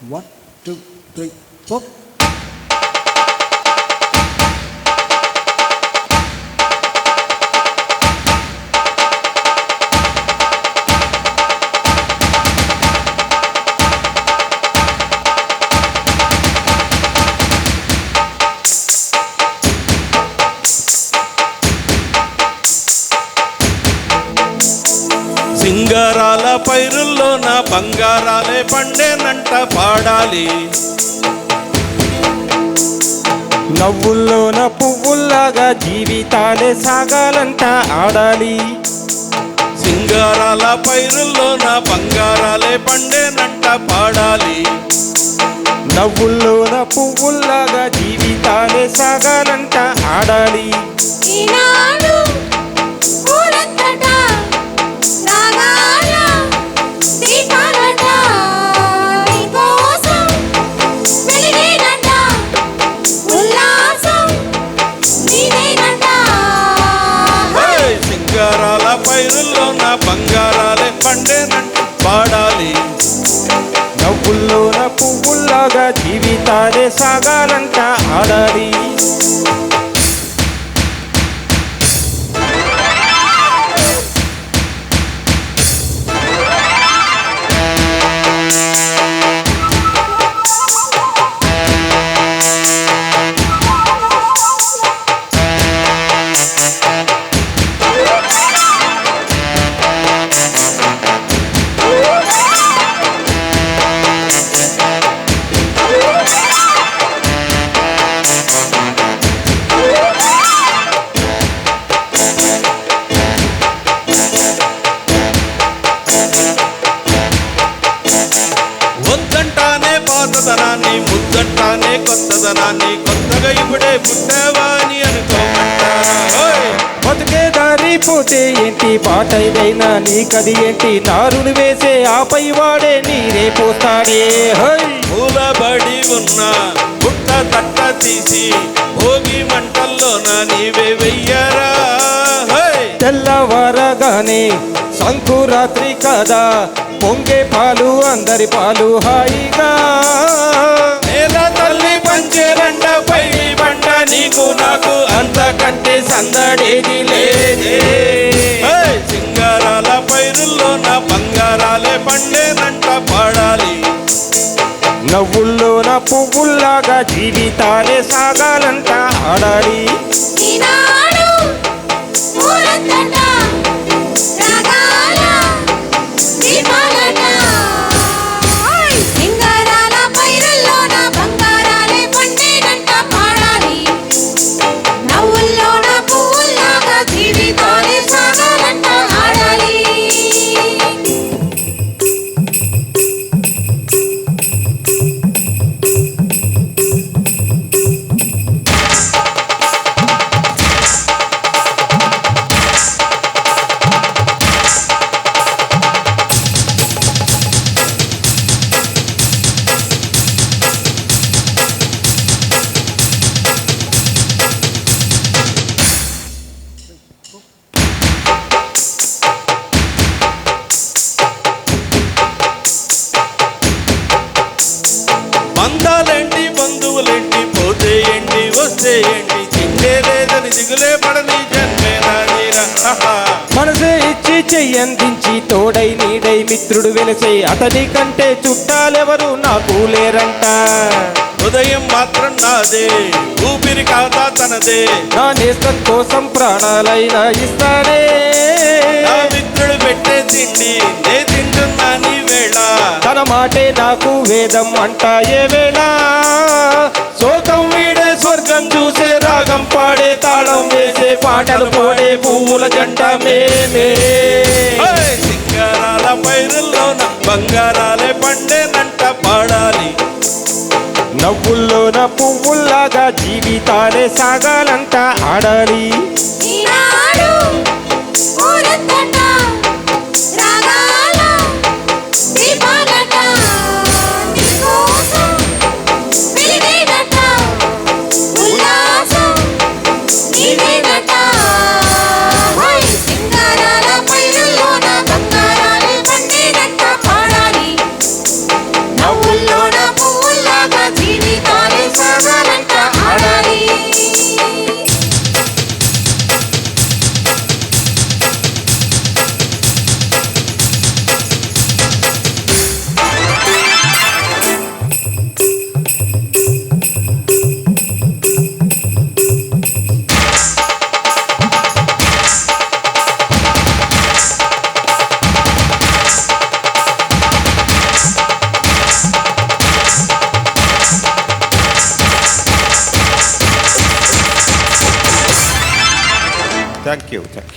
1, 2, 3, 4. సింగారాల పైరుల్లో నా బంగారాలే పండేనంట పాడాలి. నవ్వుల్లోన పువ్వుల్లాగా జీవితాలే సాగాలంట ఆడాలి. సింగారాల పైరుల్లో నా బంగారాలే పండేనంట పాడాలి. నవ్వుల్లోన పువ్వుల్లాగా జీవితాలే సాగాలంట ఆడాలి. సింగారాల పైరుల్లో నా బంగారాలే పండేనంట పాడాలి. నవ్వుల్లోన పువ్వుల్లాగా జీవితాలే సాగాలంట ఆడాలి. వద్దంటానే పాతదనాన్ని, ముద్దంటానే కొత్తదనాన్ని, కొత్తగా ఇప్పుడే పుట్టావా అని అనుకోమంటారా? బతుకే దారి పోతే ఏంటి, పాటైదైనా నీకది ఏంటి, నారులు వేసే ఆపై వాడే నీరే పోస్తాడే. మూలబడి ఉన్న పుట్ట తట్ట తీసి భోగి మంటల్లోన నీవే వెయ్యరా. తెల్లవారగానే సంకురాత్రి కదా, పొంగే పాలు అందరి పాలు హాయిగా. నేల తల్లి పంచేరంట పైడి పంట, నీకు నాకు అంతకంటే సందడేది లేదే. సింగారాల పైరుల్లో నా బంగారాలే పండేనంట పాడాలి. నవ్వుల్లోన పువ్వుల్లాగా జీవితాలే సాగాలంట ఆడాలి. బంధాలేంటి బంధువులేంటి, పోతే ఏంటి వస్తే ఏంటి, చింతే లేదని దిగులే పడని జన్మే నాదిరా. మనసే ఇచ్చి చెయ్యందించి తోడై నీడై మిత్రుడు వెలిసే, అతని కంటే చుట్టాలెవరు నాకు లేరంట. హృదయం మాత్రం నాదే, ఊపిరి కాదా తనదే, నా నేస్తం కోసం ప్రాణాలైనా ఇస్తానే. నా మిత్రుడు పెట్టే తిండి నే తింటున్నా నీ వేళ, తన మాటే నాకు వేదం అంటా ఏ వేళ. శోకం వీడే స్వర్గం చూసే, రాగం పాడే తాళం వేసే, పాటలు పాడే పువ్వుల జంట మేమే. సింగారాల పైరుల్లోన బంగారాలే పండేనంట పాడాలి. నవ్వుల్లోన పువ్వుల్లాగా జీవితాలే సాగాలంట ఆడాలి. నవ్వుల్లోన థ్యాంక్ యూ